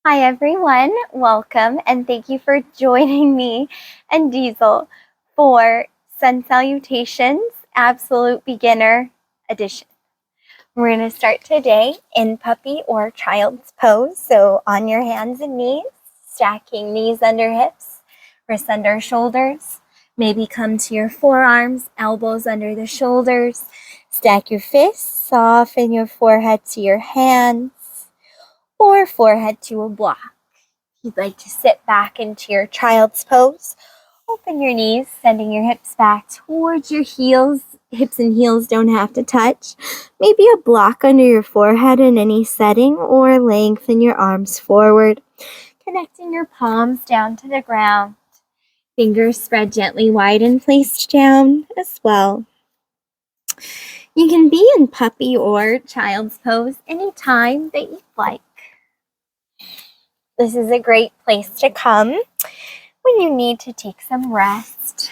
Hi everyone, welcome and thank you for joining me and Diesel for Sun Salutations Absolute Beginner Edition. We're going to start today in puppy or child's pose. So on your hands and knees, stacking knees under hips, wrists under shoulders. Maybe come to your forearms, elbows under the shoulders. Stack your fists, soften your forehead to your hands or forehead to a block. You'd like to sit back into your child's pose. Open your knees, sending your hips back towards your heels. Hips and heels don't have to touch. Maybe a block under your forehead in any setting, or lengthen your arms forward, connecting your palms down to the ground. Fingers spread gently wide and placed down as well. You can be in puppy or child's pose anytime that you'd like. This is a great place to come when you need to take some rest,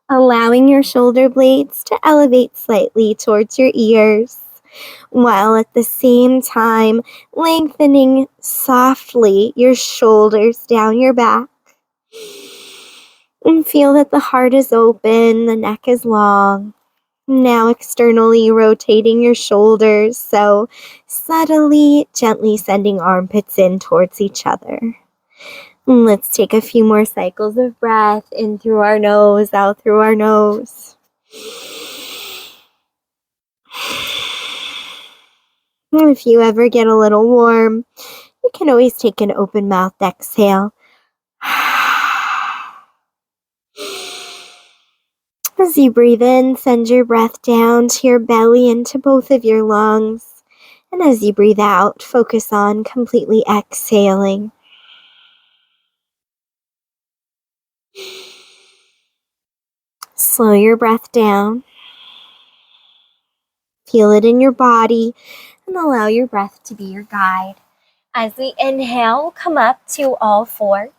allowing your shoulder blades to elevate slightly towards your ears, while at the same time lengthening softly your shoulders down your back. And feel that the heart is open, the neck is long. Now externally rotating your shoulders, so subtly, gently sending armpits in towards each other. Let's take a few more cycles of breath in through our nose, out through our nose. If you ever get a little warm, you can always take an open-mouthed exhale. As you breathe in, send your breath down to your belly into both of your lungs. And as you breathe out, focus on completely exhaling. Slow your breath down. Feel it in your body and allow your breath to be your guide. As we inhale, come up to all fours,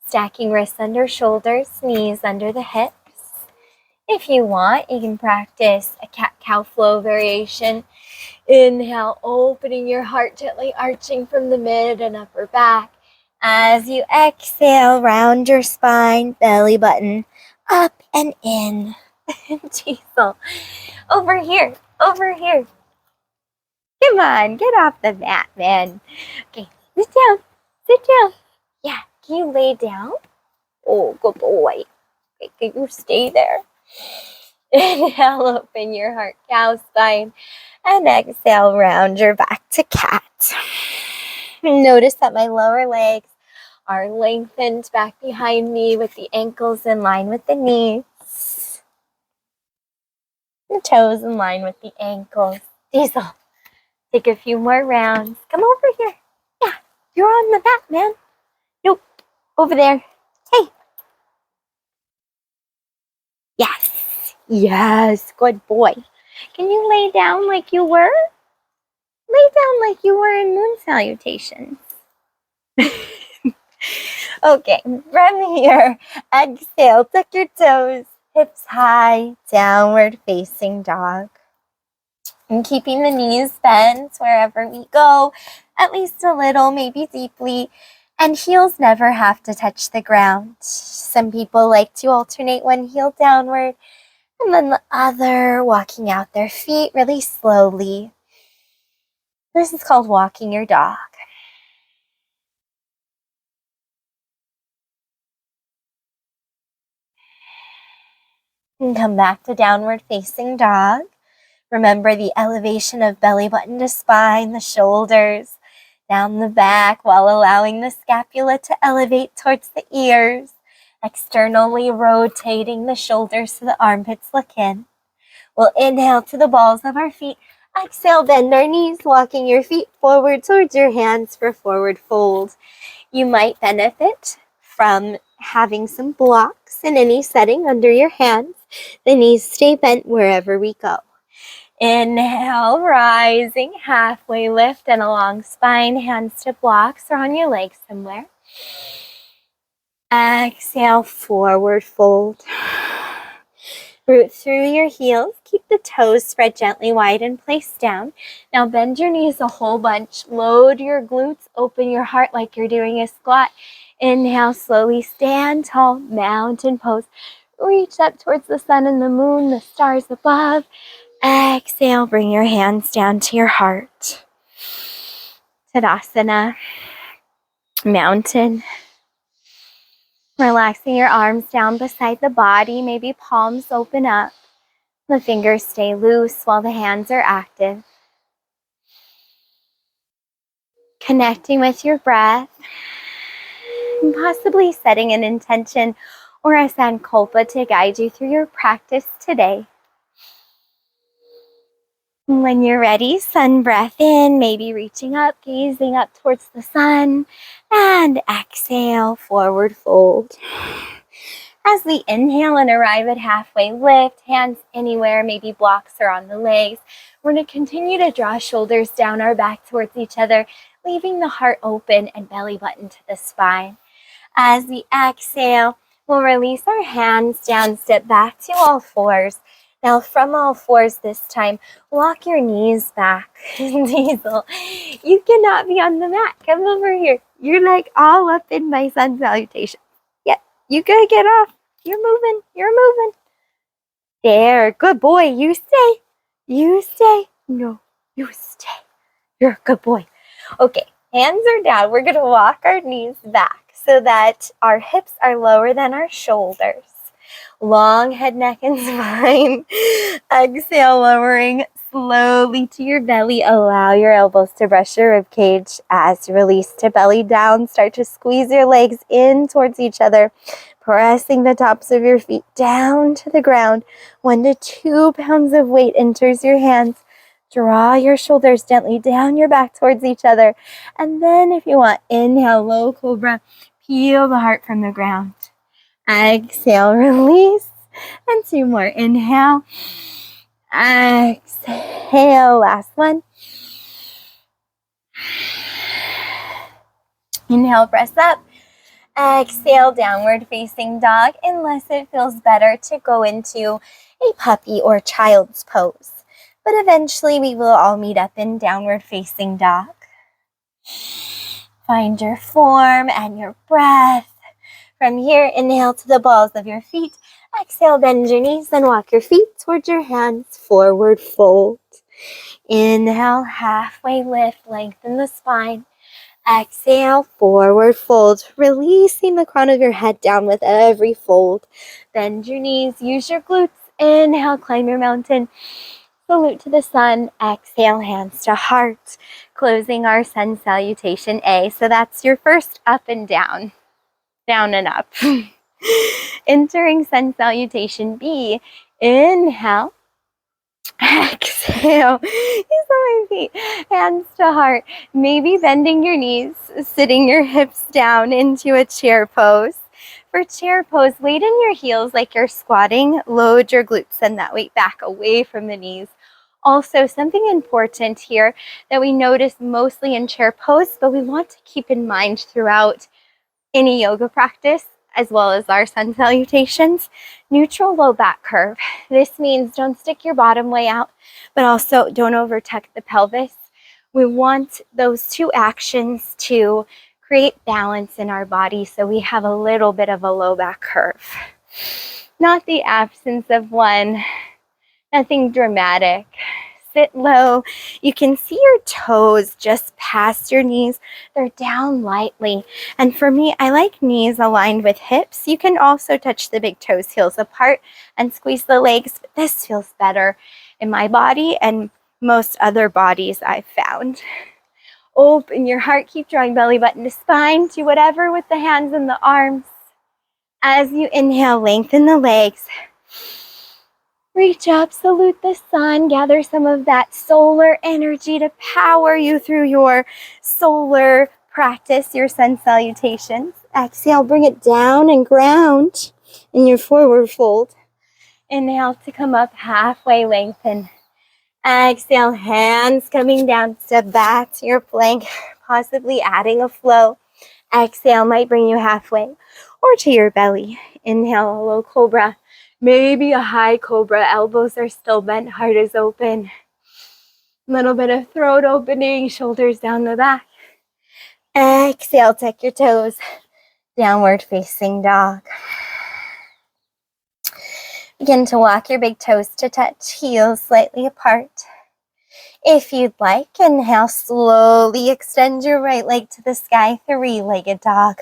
stacking wrists under shoulders, knees under the hips. If you want, you can practice a cat-cow flow variation. Inhale, opening your heart, gently arching from the mid and upper back. As you exhale, round your spine, belly button up and in. Diesel, over here, over here. Come on, get off the mat, man. Okay, sit down, sit down. Yeah, can you lay down? Oh, good boy. Okay, can you stay there? Inhale, open your heart, cow spine, and exhale, round your back to cat. Notice that my lower legs are lengthened back behind me with the ankles in line with the knees. The toes in line with the ankles. Diesel, take a few more rounds. Come over here. Yeah, you're on the mat, man. Nope, over there. Hey. Yes, yes, good boy. Can you lay down like you were? Lay down like you were in moon salutations. Okay, from here, exhale, tuck your toes, hips high, downward facing dog. And keeping the knees bent wherever we go, at least a little, maybe deeply. And heels never have to touch the ground. Some people like to alternate one heel downward and then the other, walking out their feet really slowly. This is called walking your dog. And come back to downward facing dog. Remember the elevation of belly button to spine, the shoulders, down the back, while allowing the scapula to elevate towards the ears, externally rotating the shoulders so the armpits look in. We'll inhale to the balls of our feet. Exhale, bend our knees, walking your feet forward towards your hands for forward fold. You might benefit from having some blocks in any setting under your hands. The knees stay bent wherever we go. Inhale, rising, halfway lift and a long spine, hands to blocks or on your legs somewhere. Exhale, forward fold. Root through your heels. Keep the toes spread gently wide and place down. Now bend your knees a whole bunch. Load your glutes. Open your heart like you're doing a squat. Inhale, slowly stand tall. Mountain pose. Reach up towards the sun and the moon, the stars above. Exhale, bring your hands down to your heart. Tadasana. Mountain. Relaxing your arms down beside the body. Maybe palms open up. The fingers stay loose while the hands are active. Connecting with your breath. And possibly setting an intention or a sankalpa to guide you through your practice today. When you're ready, sun breath in, maybe reaching up, gazing up towards the sun. And exhale, forward fold. As we inhale and arrive at halfway lift, hands anywhere, maybe blocks are on the legs. We're going to continue to draw shoulders down our back towards each other, leaving the heart open and belly button to the spine. As we exhale, we'll release our hands down, step back to all fours. Now from all fours this time, walk your knees back. Diesel, you cannot be on the mat. Come over here. You're like all up in my sun salutation. Yep, you gotta get off. You're moving. You're moving. There, good boy. You stay. You stay. No, you stay. You're a good boy. Okay, hands are down. We're gonna walk our knees back so that our hips are lower than our shoulders. Long head, neck, and spine. Exhale, lowering slowly to your belly. Allow your elbows to brush your rib cage. As you release to belly down, start to squeeze your legs in towards each other, pressing the tops of your feet down to the ground. 1 to 2 pounds of weight enters your hands. Draw your shoulders gently down your back towards each other. And then if you want, inhale, low cobra. Peel the heart from the ground. Exhale, release. And 2 more. Inhale. Exhale. Last one. Inhale, press up. Exhale, downward facing dog, unless it feels better to go into a puppy or child's pose. But eventually we will all meet up in downward facing dog. Find your form and your breath. From here, inhale to the balls of your feet. Exhale, bend your knees and walk your feet towards your hands. Forward fold. Inhale, halfway lift, lengthen the spine. Exhale, forward fold, releasing the crown of your head down with every fold. Bend your knees, use your glutes. Inhale, climb your mountain. Salute to the sun. Exhale, hands to heart. Closing our sun salutation A. So that's your first up and down. Down and up. Entering sun salutation B. Inhale. Exhale. Use my feet. Hands to heart. Maybe bending your knees, sitting your hips down into a chair pose. For chair pose, weight in your heels like you're squatting. Load your glutes, send that weight back away from the knees. Also, something important here that we notice mostly in chair pose, but we want to keep in mind throughout any yoga practice, as well as our sun salutations, neutral low back curve. This means don't stick your bottom way out, but also don't overtuck the pelvis. We want those 2 actions to create balance in our body so we have a little bit of a low back curve. Not the absence of one, nothing dramatic. Sit low. You can see your toes just past your knees. They're down lightly. And for me, I like knees aligned with hips. You can also touch the big toes, heels apart, and squeeze the legs. But this feels better in my body and most other bodies I've found. Open your heart. Keep drawing belly button to spine. Do whatever with the hands and the arms. As you inhale, lengthen the legs. Reach up, salute the sun, gather some of that solar energy to power you through your solar practice, your sun salutations. Exhale, bring it down and ground in your forward fold. Inhale to come up halfway, lengthen. Exhale, hands coming down, step back to your plank, possibly adding a flow. Exhale might bring you halfway or to your belly. Inhale, low cobra. Maybe a high cobra. Elbows are still bent, heart is open. Little bit of throat opening, shoulders down the back. Exhale, tuck your toes. Downward facing dog. Begin to walk your big toes to touch, heels slightly apart. If you'd like, inhale, slowly extend your right leg to the sky, three-legged dog.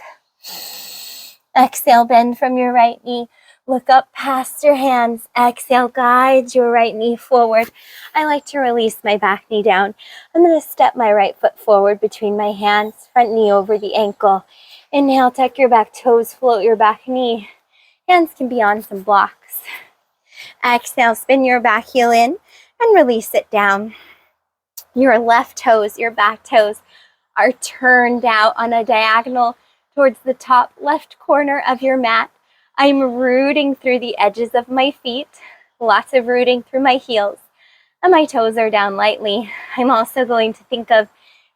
Exhale, bend from your right knee. Look up past your hands. Exhale, guide your right knee forward. I like to release my back knee down. I'm going to step my right foot forward between my hands, front knee over the ankle. Inhale, tuck your back toes, float your back knee. Hands can be on some blocks. Exhale, spin your back heel in and release it down. Your left toes, your back toes are turned out on a diagonal towards the top left corner of your mat. I'm rooting through the edges of my feet, lots of rooting through my heels, and my toes are down lightly. I'm also going to think of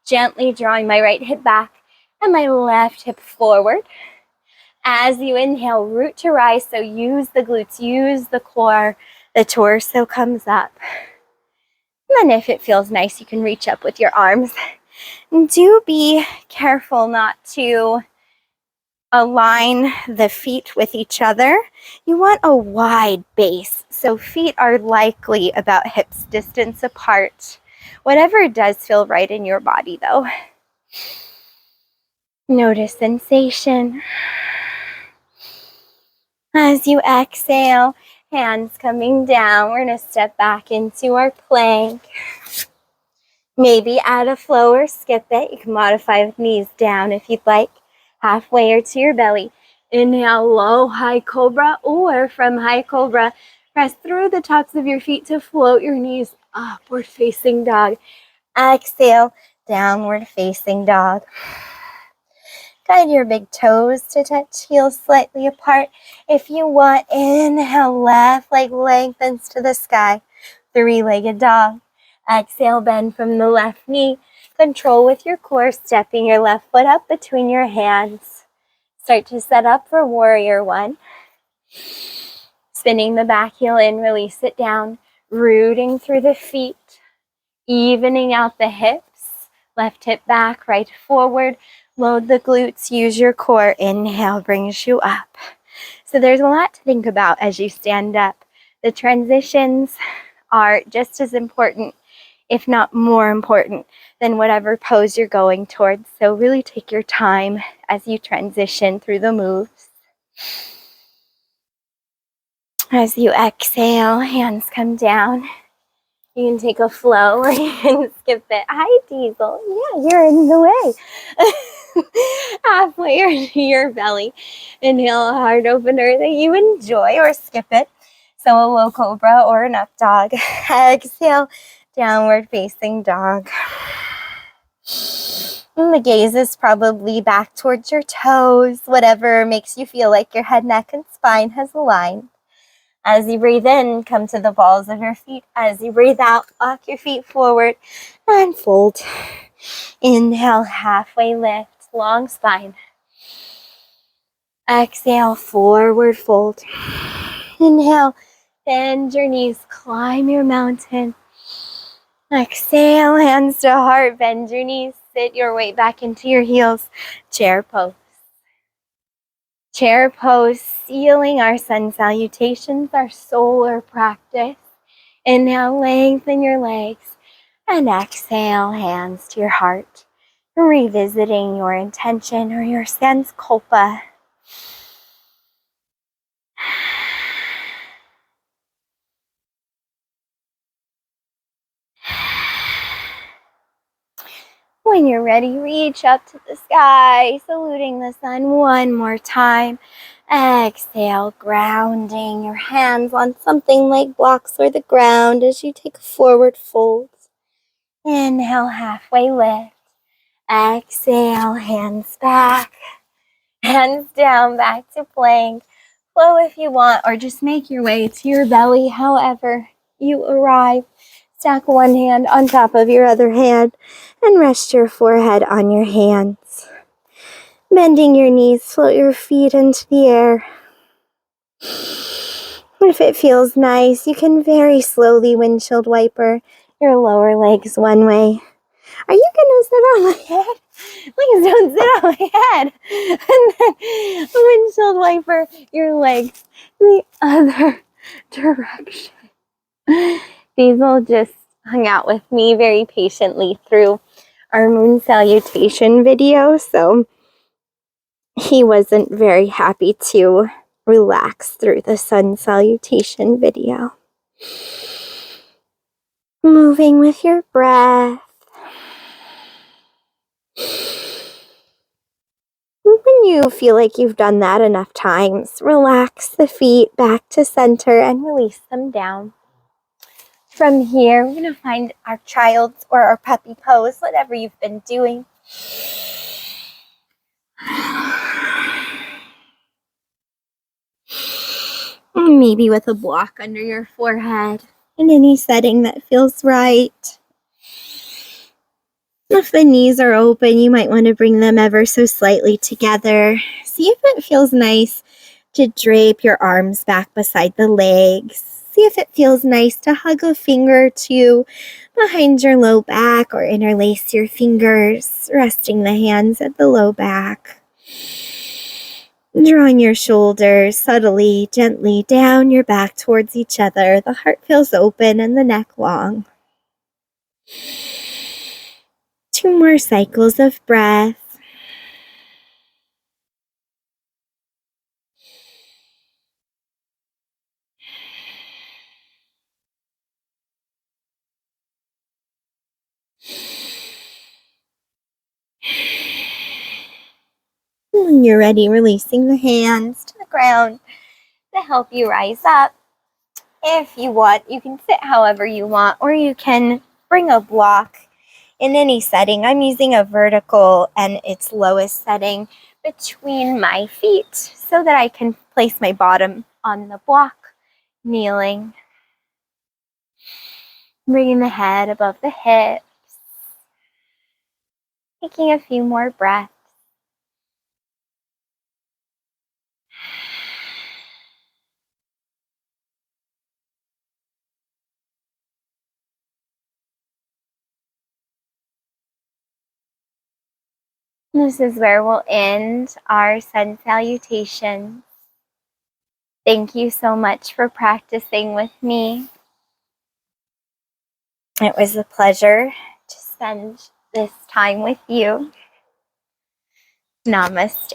gently drawing my right hip back and my left hip forward. As you inhale, root to rise, so use the glutes, use the core, the torso comes up. And then if it feels nice, you can reach up with your arms. And do be careful not to align the feet with each other. You want a wide base, so feet are likely about hips distance apart. Whatever does feel right in your body, though. Notice sensation. As you exhale, hands coming down, we're going to step back into our plank. Maybe add a flow or skip it. You can modify with knees down if you'd like. Halfway or to your belly. Inhale, low, high cobra, or from high cobra, press through the tops of your feet to float your knees upward facing dog. Exhale, downward facing dog. Guide your big toes to touch, heels slightly apart. If you want, inhale, left leg lengthens to the sky. Three-legged dog. Exhale, bend from the left knee. Control with your core, stepping your left foot up between your hands. Start to set up for warrior one. Spinning the back heel in, release it down. Rooting through the feet. Evening out the hips. Left hip back, right forward. Load the glutes, use your core. Inhale brings you up. So there's a lot to think about as you stand up. The transitions are just as important, if not more important, than whatever pose you're going towards. So really take your time as you transition through the moves. As you exhale, hands come down. You can take a flow or you can skip it. Hi, Diesel. Yeah, you're in the way. Halfway or to your belly. Inhale, a heart opener that you enjoy or skip it. So a low cobra or an up dog. Exhale, downward facing dog. And the gaze is probably back towards your toes, whatever makes you feel like your head, neck, and spine has aligned. As you breathe in, come to the balls of your feet. As you breathe out, walk your feet forward and fold. Inhale, halfway lift, long spine. Exhale, forward fold. Inhale, bend your knees, climb your mountain. Exhale, hands to heart, bend your knees, sit your weight back into your heels. Chair pose. Chair pose, sealing our sun salutations, our solar practice. Inhale, lengthen your legs, and exhale, hands to your heart. Revisiting your intention or your sankalpa. When you're ready, reach up to the sky, saluting the sun one more time. Exhale, grounding your hands on something like blocks or the ground as you take a forward fold. Inhale, halfway lift. Exhale, hands back. Hands down, back to plank. Flow if you want, or just make your way to your belly however you arrive. Stack one hand on top of your other hand and rest your forehead on your hands. Bending your knees, float your feet into the air. If it feels nice, you can very slowly windshield wiper your lower legs one way. Are you gonna sit on my head? Please don't sit on my head. And then windshield wiper your legs the other direction. Diesel just hung out with me very patiently through our moon salutation video, so he wasn't very happy to relax through the sun salutation video. Moving with your breath. When you feel like you've done that enough times, relax the feet back to center and release them down. From here, we're going to find our child's or our puppy pose, whatever you've been doing. Maybe with a block under your forehead in any setting that feels right. If the knees are open, you might want to bring them ever so slightly together. See if it feels nice to drape your arms back beside the legs. See if it feels nice to hug a finger or two behind your low back or interlace your fingers, resting the hands at the low back. Drawing your shoulders subtly, gently down your back towards each other. The heart feels open and the neck long. 2 more cycles of breath. When you're ready, releasing the hands to the ground to help you rise up. If you want, you can sit however you want, or you can bring a block in any setting. I'm using a vertical and its lowest setting between my feet so that I can place my bottom on the block, kneeling. Bringing the head above the hips. Taking a few more breaths. This is where we'll end our sun salutation. Thank you so much for practicing with me. It was a pleasure to spend this time with you. Namaste.